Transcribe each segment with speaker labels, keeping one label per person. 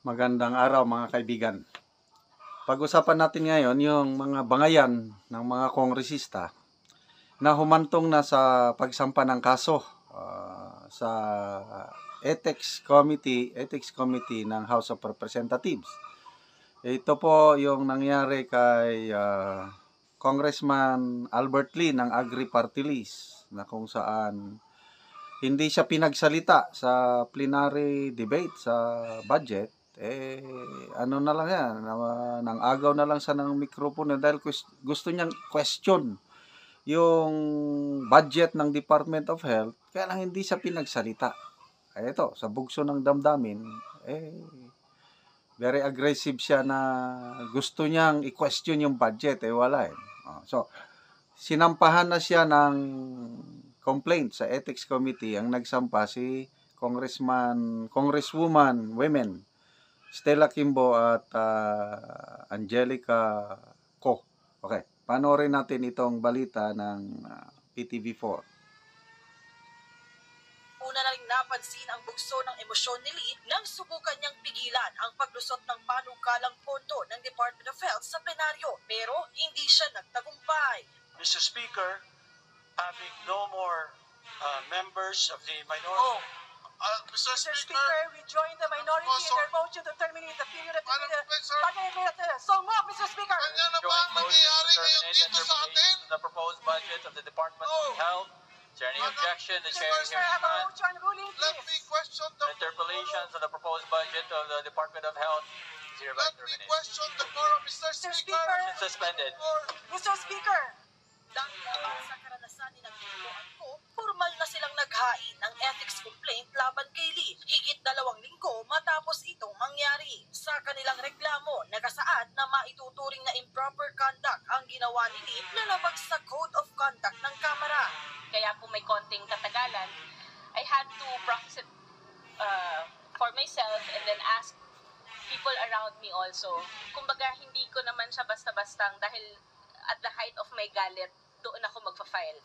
Speaker 1: Magandang araw mga kaibigan. Pag-usapan natin ngayon yung mga bangayan ng mga kongresista na humantong na sa pagsampa ng kaso sa Ethics Committee ng House of Representatives. Ito po yung nangyari kay Congressman Albert Lee ng Agri Party List, na kung saan hindi siya pinagsalita sa plenary debate sa budget. Ano na lang yan, nang agaw na lang sa ng mikropono dahil gusto niyang question yung budget ng Department of Health, kaya lang hindi siya pinagsalita. Ito, sa bugso ng damdamin, very aggressive siya na gusto niyang i-question yung budget, wala eh. So, sinampahan na siya ng complaint sa Ethics Committee. Ang nagsampa si Congresswoman Women Stella Kimbo at Angelica Co. Okay, panoorin natin itong balita ng PTV4.
Speaker 2: Una na rin napansin ang bugso ng emosyon ni Lee nang subukan niyang pigilan ang paglusot ng panukalang pondo ng Department of Health sa plenaryo, pero hindi siya nagtagumpay.
Speaker 3: Mr. Speaker, having no more members of the minority.
Speaker 4: Mr. Speaker, we join the minority in their motion to terminate the period of the So move, Mr. Speaker!
Speaker 5: Kanya na ba ang nangyayari ngayon dito sa atin?
Speaker 6: The proposed budget of the Department of Health. Is there any objection? The chair
Speaker 4: Mr. Speaker, I have a motion ruling,
Speaker 5: Let me
Speaker 4: please.
Speaker 5: question the
Speaker 6: Interpellations of the proposed budget of the Department of Health is hereby
Speaker 5: Let me
Speaker 6: terminated.
Speaker 5: question the forum, Mr.
Speaker 4: Mr.
Speaker 5: Speaker.
Speaker 4: Speaker.
Speaker 6: Suspended.
Speaker 4: Mr. Speaker!
Speaker 2: Dahil naman sa karanasan ni Nagtuluan Ko, formal na silang naghain ng ethics complaint laban kay Lee higit 2 linggo matapos itong mangyari. Sa kanilang reklamo, nakasaad na maituturing na improper conduct ang ginawa ni Lee na labag sa Code of Conduct ng Kamara.
Speaker 7: Kaya kung may konting katagalan, I had to process it for myself and then ask people around me also. Kumbaga, hindi ko naman siya basta-bastang dahil at the height of my galit, doon ako magpa-file.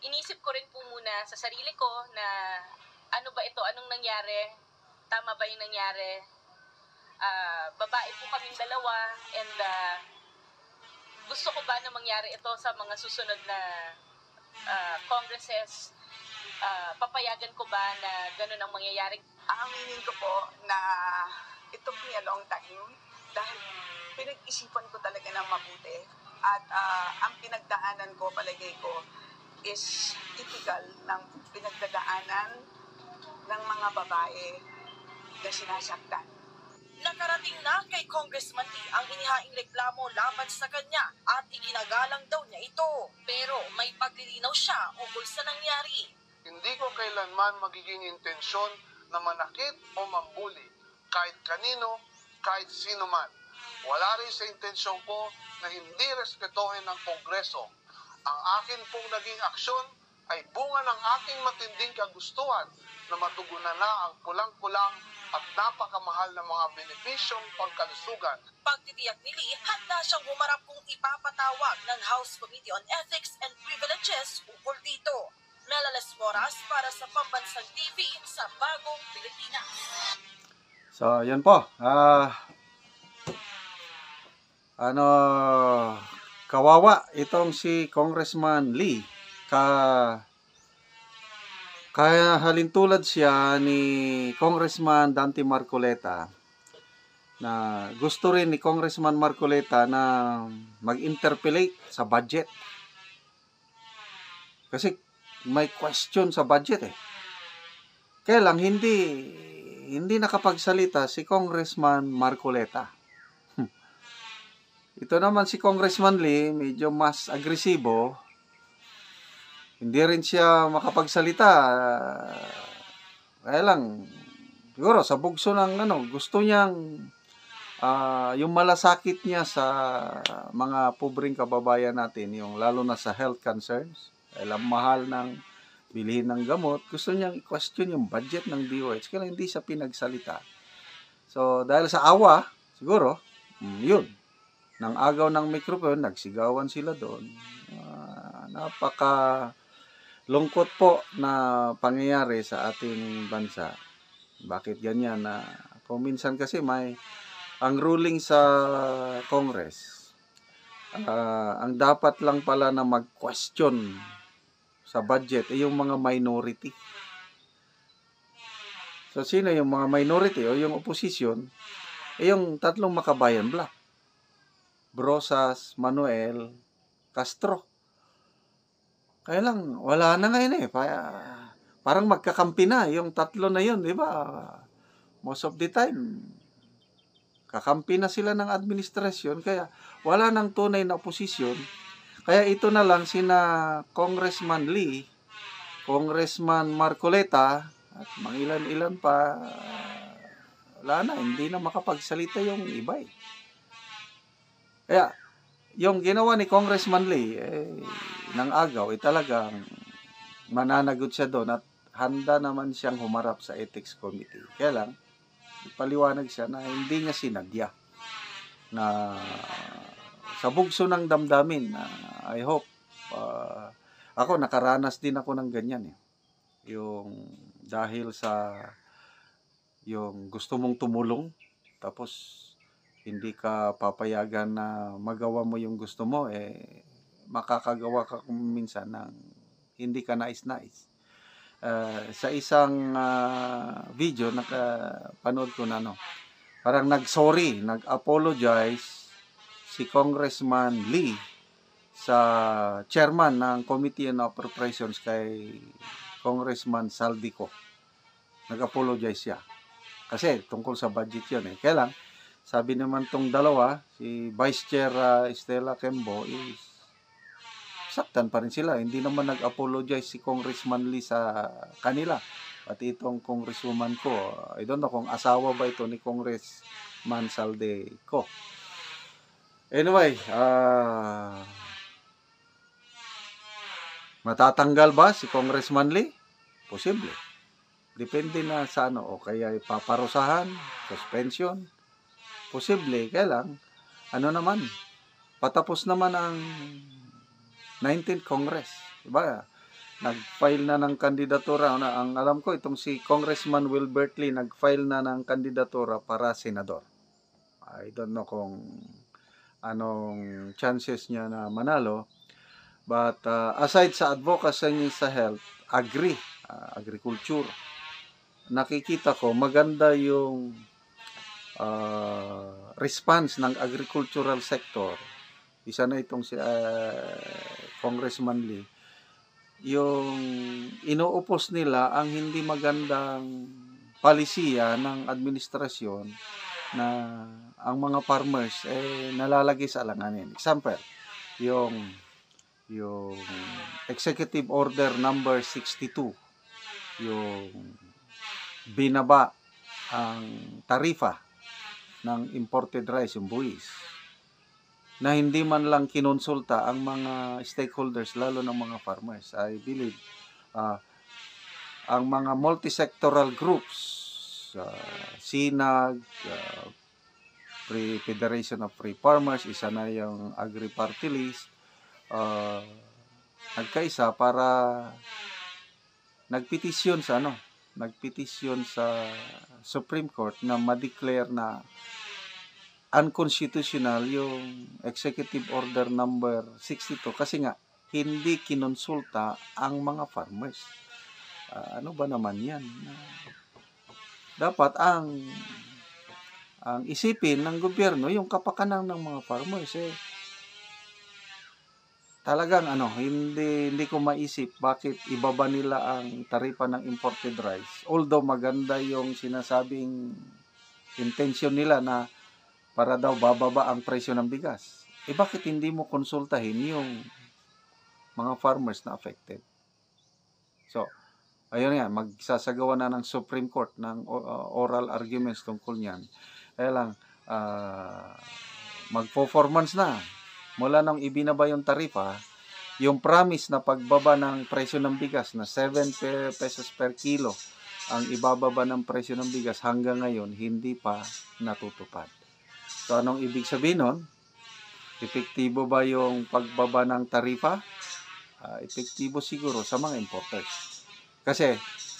Speaker 7: Inisip ko rin po muna sa sarili ko na ano ba ito, anong nangyari, tama ba yung nangyari, babae po kaming dalawa, and gusto ko ba na mangyari ito sa mga susunod na congresses, papayagan ko ba na ganun ang mangyayari?
Speaker 8: Aaminin ko po na it took me a long time dahil pinag-isipan ko talaga ng mabuti. At ang pinagdaanan ko, palagay ko, is typical ng pinagdadaanan ng mga babae na sinasaktan.
Speaker 2: Nakarating na kay Congressman Lee ang inihaing reklamo laban sa kanya at iginagalang daw niya ito. Pero may paglilinaw siya ukol sa nangyari.
Speaker 5: Hindi ko kailanman magiging intensyon na manakit o mambuli kahit kanino, kahit sino man. Wala rin sa intensyon ko na hindi respetuhin ng Kongreso. Ang akin pong naging aksyon ay bunga ng aking matinding kagustuhan na matugunan na ang kulang-kulang at napakamahal na mga benepisyong pangkalusugan.
Speaker 2: Pagtitiyak ni Lee, handa siyang humarap kung ipapatawag ng House Committee on Ethics and Privileges ukol dito. Melales Moras para sa Pambansang TV sa Bagong Pilipinas.
Speaker 1: So, yan po. Kawawa itong si Congressman Lee. Kaya halintulad siya ni Congressman Dante Marcoleta, na gusto rin ni Congressman Marcoleta na mag-interpellate sa budget. Kasi may question sa budget eh. Kaya lang hindi nakapagsalita si Congressman Marcoleta. Ito naman si Congressman Lee, medyo mas agresibo. Hindi rin siya makapagsalita. Kaya lang, siguro sa bugso ng gusto niyang yung malasakit niya sa mga pobreng kababayan natin, yung lalo na sa health concerns, alam mahal ng bilhin ng gamot, gusto niyang i-question yung budget ng DOH, kaya hindi siya pinagsalita. So, dahil sa awa, siguro, yun, nang agaw ng microphone, nagsigawan sila doon. Napaka lungkot po na pangyayari sa ating bansa. Bakit ganyan na Kung minsan kasi ang ruling sa Congress, ang dapat lang pala na mag-question sa budget ay yung mga minority. So, sino yung mga minority o yung opposition? Yung tatlong makabayan block. Brosas, Manuel, Castro. Kaya lang, wala na ngayon eh. Parang magkakampi na yung tatlo na yun, di ba? Most of the time, kakampi na sila ng administrasyon, kaya wala nang tunay na oposisyon. Kaya ito na lang sina Congressman Lee, Congressman Marcoleta, at mga ilan-ilan pa, wala na, hindi na makapagsalita yung iba eh. Kaya, yung ginawa ni Congressman Lee, ng agaw, talagang mananagot siya doon at handa naman siyang humarap sa Ethics Committee. Kaya lang, ipaliwanag siya na hindi niya sinadya na sa bugso ng damdamin. I hope, ako nakaranas din ako ng ganyan eh. Yung dahil sa yung gusto mong tumulong, tapos hindi ka papayagan na magawa mo yung gusto mo, makakagawa ka minsan ng hindi ka nais-nais. Sa isang video, nakapanood ko na, parang nag-sorry, nag-apologize si Congressman Lee sa chairman ng Committee on Appropriations kay Congressman Saldico. Nag-apologize siya. Kasi tungkol sa budget yun eh. Kaya lang, sabi naman tong dalawa, si Vice Chair Estela Quembo, is saktan pa rin sila. Hindi naman nag-apologize si Congressman Lee sa kanila. Pati itong congresswoman ko, I don't know kung asawa ba ito ni Congressman Saldico. Anyway, matatanggal ba si Congressman Lee? Posible. Depende na sa o kaya ipaparusahan, suspension. Posible. Kaya lang, naman, patapos naman ang 19th Congress. Diba? Nag-file na ng kandidatura. Ang alam ko, itong si Congressman Wilbert Lee, nag-file na ng kandidatura para senador. I don't know kung anong chances niya na manalo. But aside sa advocacy sa health, agriculture, nakikita ko maganda yung response ng agricultural sector. Isa na itong si Congressman Lee. Yung inuupos nila ang hindi magandang palisiya ng administrasyon na ang mga farmers nalalagay sa alanganin. Example, yung Executive Order number 62, yung binaba ang tarifa ng imported rice, yung buwis, na hindi man lang kinonsulta ang mga stakeholders, lalo ng mga farmers. I believe ang mga multi-sectoral groups, SINAG, Federation of Free Farmers, isa na yung Agri-Party List, nagkaisa para nagpetisyon sa Supreme Court na ma-declare na unconstitutional yung Executive Order number 62 kasi nga hindi kinonsulta ang mga farmers. Ano ba naman yan? Dapat ang isipin ng gobyerno yung kapakanan ng mga farmers. Talagang hindi ko maisip bakit ibaba nila ang taripa ng imported rice. Although maganda yung sinasabing intention nila na para daw bababa ang presyo ng bigas. Bakit hindi mo konsultahin yung mga farmers na affected? So, ayun yan, magsasagawa na ng Supreme Court ng oral arguments tungkol niyan. Kaya lang, mag-performance na. Mula nang ibinaba yung tarifa, yung promise na pagbaba ng presyo ng bigas na 7 pesos per kilo ang ibababa ng presyo ng bigas hanggang ngayon hindi pa natutupad. So anong ibig sabihin nun? Epektibo ba yung pagbaba ng tarifa? Epektibo siguro sa mga importers. Kasi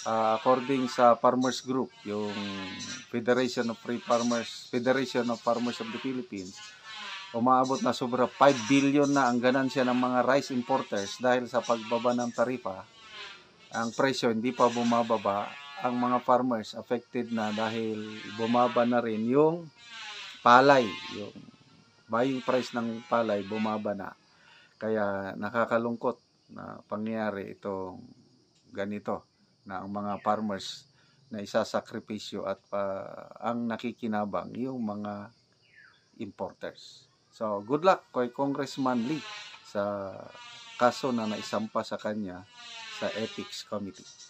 Speaker 1: according sa Farmers Group, yung Federation of Farmers of the Philippines, umaabot na sobra 5 billion na ang ganansya ng mga rice importers dahil sa pagbaba ng tarifa. Ang presyo hindi pa bumababa. Ang mga farmers affected na dahil bumaba na rin yung palay, yung buying price ng palay bumaba na. Kaya nakakalungkot na pangyayari itong ganito, na ang mga farmers na isasakripisyo at ang nakikinabang yung mga importers. So, good luck kay Congressman Lee sa kaso na naisampa sa kanya sa Ethics Committee.